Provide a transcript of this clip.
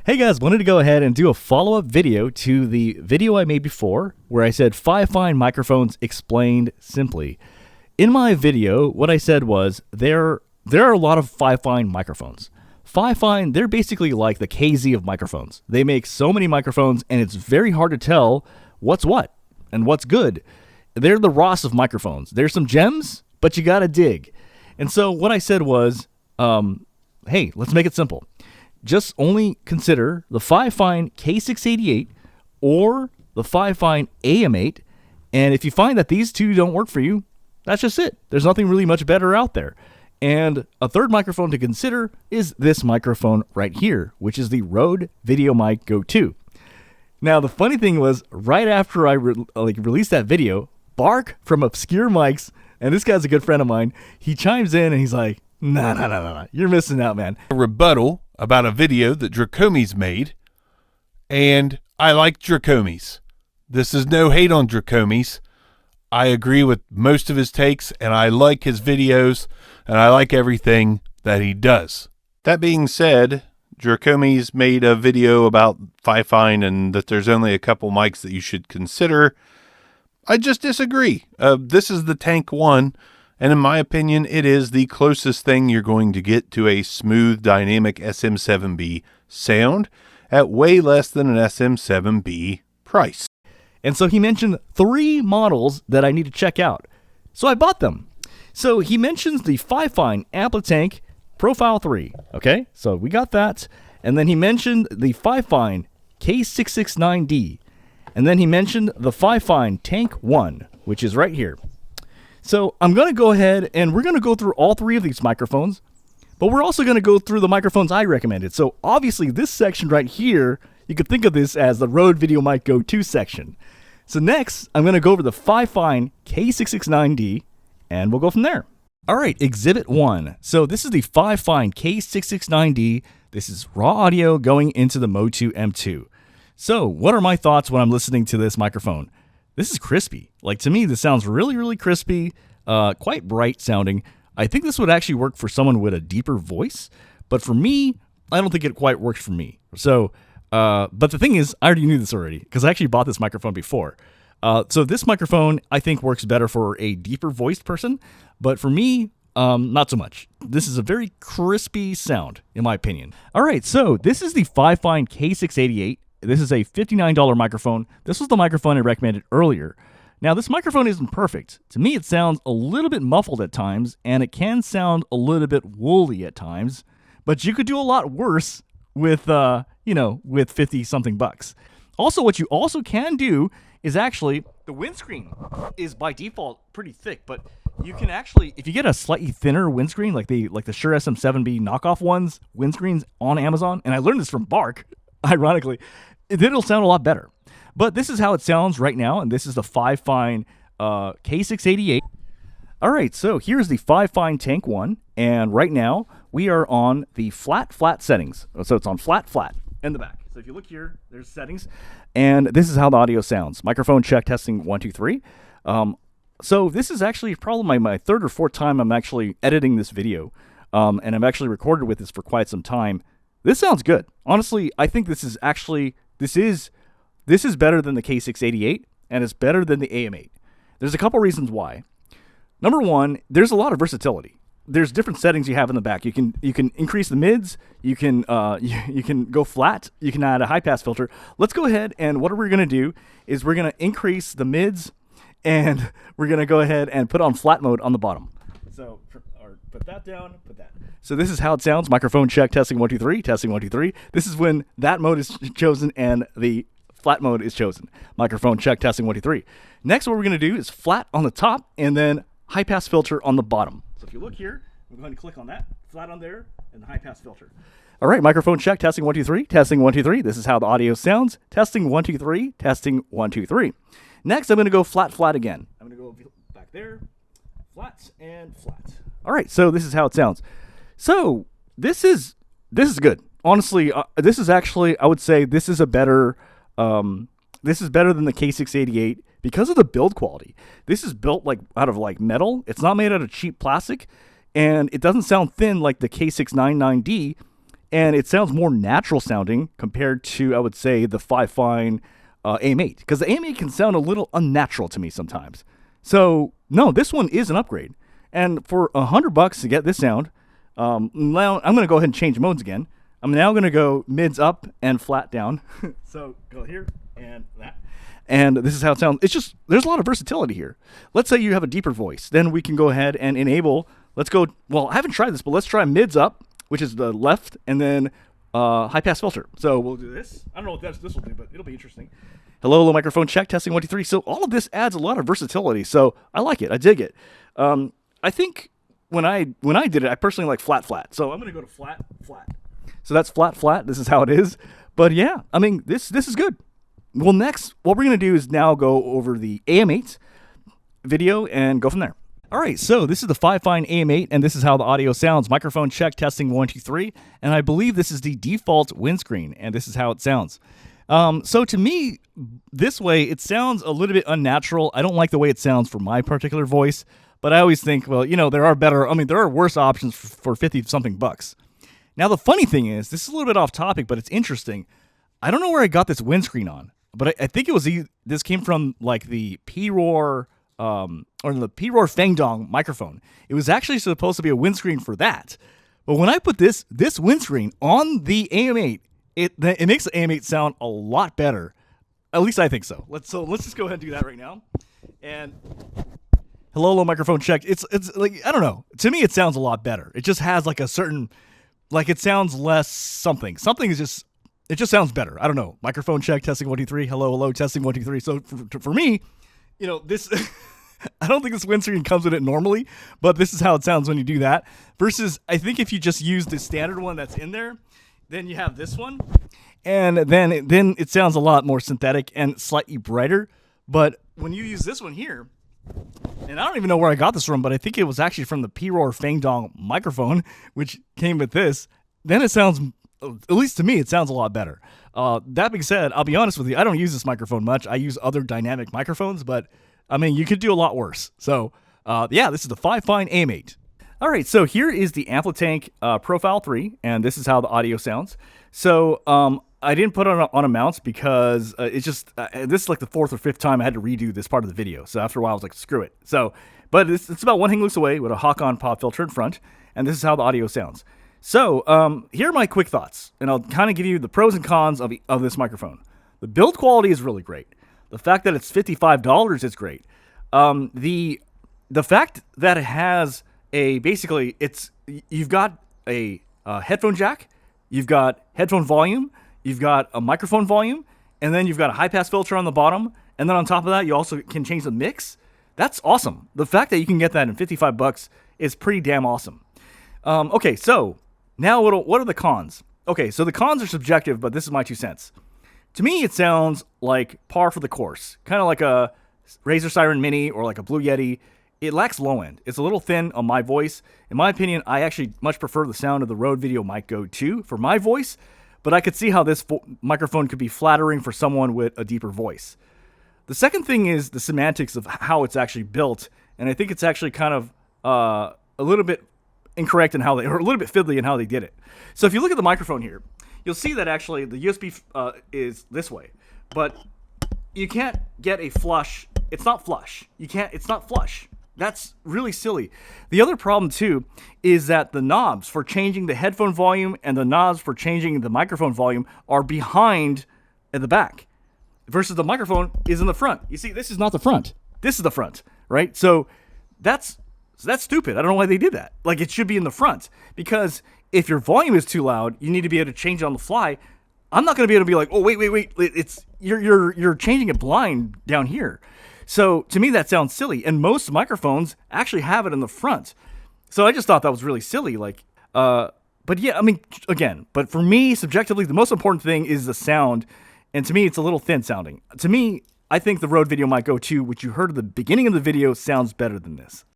Hey guys, wanted to go ahead and do a follow-up video to the video I made before where I said Fifine microphones explained simply. In my video, what I said was there are a lot of Fifine microphones. Fifine, they're basically like the KZ of microphones. They make so many microphones and it's very hard to tell what's what and what's good. They're the Ross of microphones. There's some gems, but you gotta dig. And so what I said was, hey, let's make it simple. Just only consider the Fifine K688 or the Fifine AM8, and if you find that these two don't work for you, that's just it. There's nothing really much better out there. And a third microphone to consider is this microphone right here, which is the Rode Videomic GO 2. Now, the funny thing was, right after I released that video, Bark from Obscure Mics, and this guy's a good friend of mine, he chimes in and he's like, nah, you're missing out, man. A rebuttal about a video that Dracomies made, and I like Dracomies. This is no hate on Dracomies. I agree with most of his takes, and I like his videos, and I like everything that he does. That being said, Dracomies made a video about Fifine and that there's only a couple mics that you should consider. I just disagree. This is the Tank 1, and in my opinion, it is the closest thing you're going to get to a smooth, dynamic SM7B sound at way less than an SM7B price. And so he mentioned 3 models that I need to check out. So I bought them. So he mentions the Fifine Amplitank Tank Profile 3. Okay, so we got that. And then he mentioned the Fifine K669D. And then he mentioned the Fifine Tank 1, which is right here. So I'm going to go ahead and we're going to go through all 3 of these microphones, but we're also going to go through the microphones I recommended. So obviously this section right here, you could think of this as the Rode Videomic GO 2 section. So next, I'm going to go over the Fifine K669D, and we'll go from there. All right, Exhibit 1. So this is the Fifine K669D. This is raw audio going into the Mode 2 M2. So what are my thoughts when I'm listening to this microphone? This is crispy. Like, to me, this sounds really, really crispy, quite bright sounding. I think this would actually work for someone with a deeper voice, but for me, I don't think it quite works for me. So, but the thing is, I already knew this already because I actually bought this microphone before. So this microphone, I think, works better for a deeper voiced person, but for me, not so much. This is a very crispy sound, in my opinion. All right, so this is the Fifine K688. This is a $59 microphone. This was the microphone I recommended earlier. Now, this microphone isn't perfect. To me, it sounds a little bit muffled at times, and it can sound a little bit woolly at times, but you could do a lot worse with, with 50-something bucks. Also, what you also can do is actually, the windscreen is by default pretty thick, but you can actually, if you get a slightly thinner windscreen, like the Shure SM7B knockoff ones, windscreens on Amazon, and I learned this from Bark, ironically, it'll sound a lot better. But this is how it sounds right now, and this is the Fifine K688. All right, so here's the Fifine Tank 1, and right now we are on the flat settings. So it's on flat in the back. So if you look here, there's settings, and this is how the audio sounds. Microphone check, testing 1, 2, 3. So this is actually probably my 3rd or 4th time I'm actually editing this video, and I've actually recorded with this for quite some time. This sounds good. Honestly, I think this is better than the K688, and it's better than the AM8. There's a couple reasons why. Number one, there's a lot of versatility. There's different settings you have in the back. You can increase the mids. You can go flat. You can add a high pass filter. Let's go ahead, and what we're gonna do is we're gonna increase the mids, and we're gonna go ahead and put on flat mode on the bottom. So, or put that down. Put that. So this is how it sounds. Microphone check, testing 1, 2, 3, testing 1, 2, 3. This is when that mode is chosen and the flat mode is chosen. Microphone check, testing 1, 2, 3. Next, what we're going to do is flat on the top and then high pass filter on the bottom. So if you look here, we're going to click on that, flat on there, and the high pass filter. All right, microphone check, testing 1, 2, 3, testing 1, 2, 3. This is how the audio sounds. Testing 1, 2, 3, testing 1, 2, 3. Next, I'm going to go flat again. I'm going to go back there, flat and flat. All right, so this is how it sounds. So this is good. Honestly, this is actually, I would say this is a better, this is better than the K688 because of the build quality. This is built out of metal. It's not made out of cheap plastic, and it doesn't sound thin like the K699D. and it sounds more natural sounding compared to, I would say, the Fifine AM8, because the AM8 can sound a little unnatural to me sometimes. So no, this one is an upgrade, and for $100 to get this sound, now I'm going to go ahead and change modes again. I'm now going to go mids up and flat down. So go here and that. And this is how it sounds. It's just, there's a lot of versatility here. Let's say you have a deeper voice. Then we can go ahead and enable, let's go, well, I haven't tried this, but let's try mids up, which is the left, and then high pass filter. So we'll do this. I don't know what this will do, but it'll be interesting. Hello, microphone check, testing 1, 2, 3. So all of this adds a lot of versatility. So I like it. I dig it. I think when I did it, I personally like flat, flat. So I'm going to go to flat, flat. So that's flat, flat. This is how it is. But yeah, I mean, this is good. Well, next, what we're going to do is now go over the AM8 video and go from there. All right, so this is the Fifine AM8, and this is how the audio sounds. Microphone check, testing 1, 2, 3. And I believe this is the default windscreen, and this is how it sounds. So to me, this way, it sounds a little bit unnatural. I don't like the way it sounds for my particular voice, but I always think, well, you know, there are worse options for 50-something bucks. Now, the funny thing is, this is a little bit off topic, but it's interesting. I don't know where I got this windscreen on, but I think it was this came from like the P-Roar or the P-Roar Fangdong microphone. It was actually supposed to be a windscreen for that. But when I put this windscreen on the AM8, it makes the AM8 sound a lot better. At least I think so. Let's just go ahead and do that right now. And hello, microphone check. It's like, I don't know. To me, it sounds a lot better. It just has like a certain, like it sounds less something. Something is just, it just sounds better. I don't know. Microphone check, testing 1, 2, 3. Hello, testing 1, 2, 3. So for me, you know, this, I don't think this windscreen comes with it normally, but this is how it sounds when you do that. Versus, I think if you just use the standard one that's in there, then you have this one, and then it sounds a lot more synthetic and slightly brighter. But when you use this one here, and I don't even know where I got this from, but I think it was actually from the P-Roar Fangdong microphone, which came with this, then it sounds, at least to me, it sounds a lot better. That being said, I'll be honest with you, I don't use this microphone much. I use other dynamic microphones, but I mean, you could do a lot worse. So yeah, this is the Fifine AM8. All right, so here is the Amplitank Profile 3, and this is how the audio sounds. So I didn't put it on a mount because it's just, this is like the 4th or 5th time I had to redo this part of the video. So after a while, I was like, screw it. So, but it's about 1 hang loose away with a Hawk-on pop filter in front, and this is how the audio sounds. So here are my quick thoughts, and I'll kind of give you the pros and cons of this microphone. The build quality is really great. The fact that it's $55 is great. The fact that it has basically you've got a headphone jack, you've got headphone volume, you've got a microphone volume, and then you've got a high pass filter on the bottom, and then on top of that, you also can change the mix. That's awesome. The fact that you can get that in $55 is pretty damn awesome. Okay, so now what are the cons? Okay, so the cons are subjective, but this is my 2 cents. To me, it sounds like par for the course, kind of like a Razer Siren Mini or like a Blue Yeti. It lacks low end. It's a little thin on my voice. In my opinion, I actually much prefer the sound of the Rode Videomic GO 2 for my voice, but I could see how this microphone could be flattering for someone with a deeper voice. The second thing is the semantics of how it's actually built, and I think it's actually kind of a little bit incorrect in how or a little bit fiddly in how they did it. So if you look at the microphone here, you'll see that actually the USB is this way, but you can't get a flush. It's not flush. It's not flush. That's really silly. The other problem too is that the knobs for changing the headphone volume and the knobs for changing the microphone volume are behind at the back versus the microphone is in the front. You see, this is not the front. This is the front, right? So that's stupid. I don't know why they did that. Like, it should be in the front, because if your volume is too loud, you need to be able to change it on the fly. I'm not going to be able to be like, oh, wait. It's you're changing it blind down here. So to me, that sounds silly. And most microphones actually have it in the front. So I just thought that was really silly. Like, but yeah, I mean, again, but for me, subjectively, the most important thing is the sound. And to me, it's a little thin sounding. To me, I think the Rode Videomic GO 2, which you heard at the beginning of the video, sounds better than this.